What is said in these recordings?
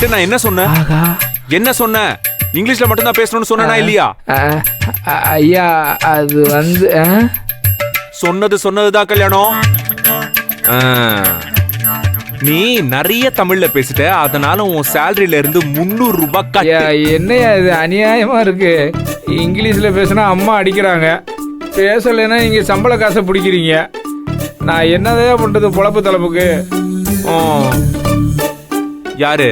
உன்கிட்ட நான் என்ன சொன்னேன்? என்ன சொன்னேன்? இங்கிலீஷ்ல மட்டும் தான் பேசணும்னு சொன்னா இல்லையா? ஐயா அது வந்து சொன்னதுதான் கல்யாணம். நீ நிறைய தமிழ்ல பேசிட்ட, அதனால உன் சேலரியில இருந்து 300 ரூபாய் கட்டு. என்னையா இது அநியாயமா இருக்கு? இங்கிலீஷ்ல பேசினா அம்மா அடிக்கிறாங்க, பேசலைன்னா நீங்க சம்பள காசை பிடிக்கிறீங்க. நான் என்னதான் பண்றது பொழப்பு தலைப்புக்கு? யாரு?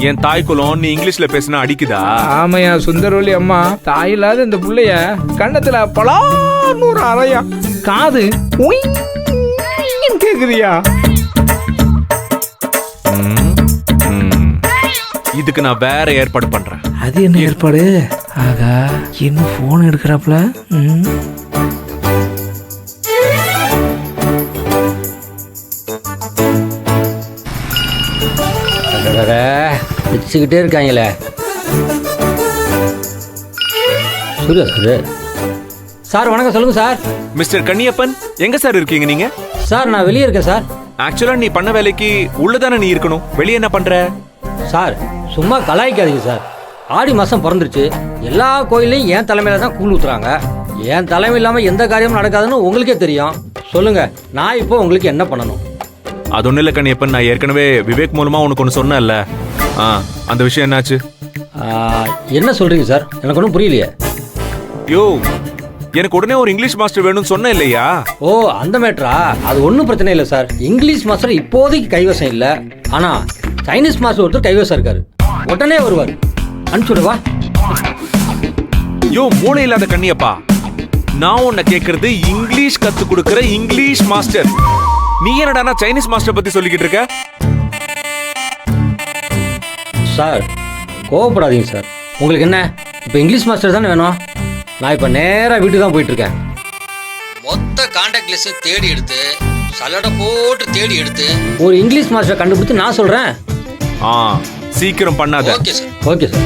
என் தாய் குலம் நீ இங்கிலீஷ்ல பேசினா அடிக்குதா? ஆமையா சுந்தரவல்லி அம்மா, தாய் இல்லாத இந்த புள்ளைய கண்ணத்துல பலான்னு அறையா, காது கேக்குதியா? இதுக்கு நான் வேற ஏற்பாடு பண்றேன். அது என்ன ஏற்பாடு? ஆகா, என்ன போன் எடுக்கிறாப்ல? வச்சுக்கிட்டே இருக்காங்களே. சூர்யா சார். சார் வணக்கம், சொல்லுங்க சார். மிஸ்டர் கன்னியப்பன், எங்க சார் இருக்கீங்க நீங்க? சார் நான் வெளியே இருக்கேன் சார். ஆக்சுவலா நீ பண்ண வேலைக்கு உள்ளதானே நீ இருக்கணும், வெளியே என்ன பண்ற? சார் சும்மா கலாய்க்காதீங்க சார். ஆடி மாசம் பிறந்துருச்சு, எல்லா கோயிலையும் என் தலைமையில தான் கூழ் ஊத்துறாங்க. என் தலைமை இல்லாம எந்த காரியமும் நடக்காதுன்னு உங்களுக்கே தெரியும். சொல்லுங்க, நான் இப்போ உங்களுக்கு என்ன பண்ணணும்? அது ஒண்ணு இல்ல கன்னியப்பன், நான் ஏற்கனவே விவேக் மூலமா உனக்கு ஒண்ணு சொன்னேன்ல, அந்த விஷயம் என்னாச்சு? என்ன சொல்றீங்க சார்? எனக்கு ஒன்றும் புரியலையே. யோ, எனக்கு உடனே ஒரு இங்கிலீஷ் மாஸ்டர் வேணும்னு சொன்ன இல்லையா? ஓ அந்த மேட்டரா? அது ஒன்றும் பிரச்சனை இல்லை சார். இங்கிலீஷ் மாஸ்டர் இப்போதைக்கு கைவசம் இல்லை, ஆனா சைனீஸ் மாஸ்டர் ஒருத்தர் கைவசம் இருக்காரு, உடனே வருவார். அனுப்பிச்சுடவா? யோ மூளை இல்லாத கன்னியப்பா, நான் உன்னை கேட்கறது இங்கிலீஷ் கத்து கொடுக்கிற இங்கிலீஷ் மாஸ்டர். நீ என்னடா சைனீஸ் மாஸ்டர் பத்தி சொல்லிக்கிட்டு இருக்க? சார் கோவப்படாதீங்க சார். உங்களுக்கு என்ன இப்போ இங்கிலீஷ் மாஸ்டர் தானே வேணும்? நான் இப்போ நேராக வீட்டுக்கு தான் போயிட்டு இருக்கேன். மொத்த கான்டாக்ட் லிஸ்ட் தேடி எடுத்து சல்லடை போட்டு தேடி எடுத்து ஒரு இங்கிலீஷ் மாஸ்டர் கண்டுபிடிச்சு நான் சொல்றேன். சீக்கிரம் பண்ணாத. Okay sir. Okay sir.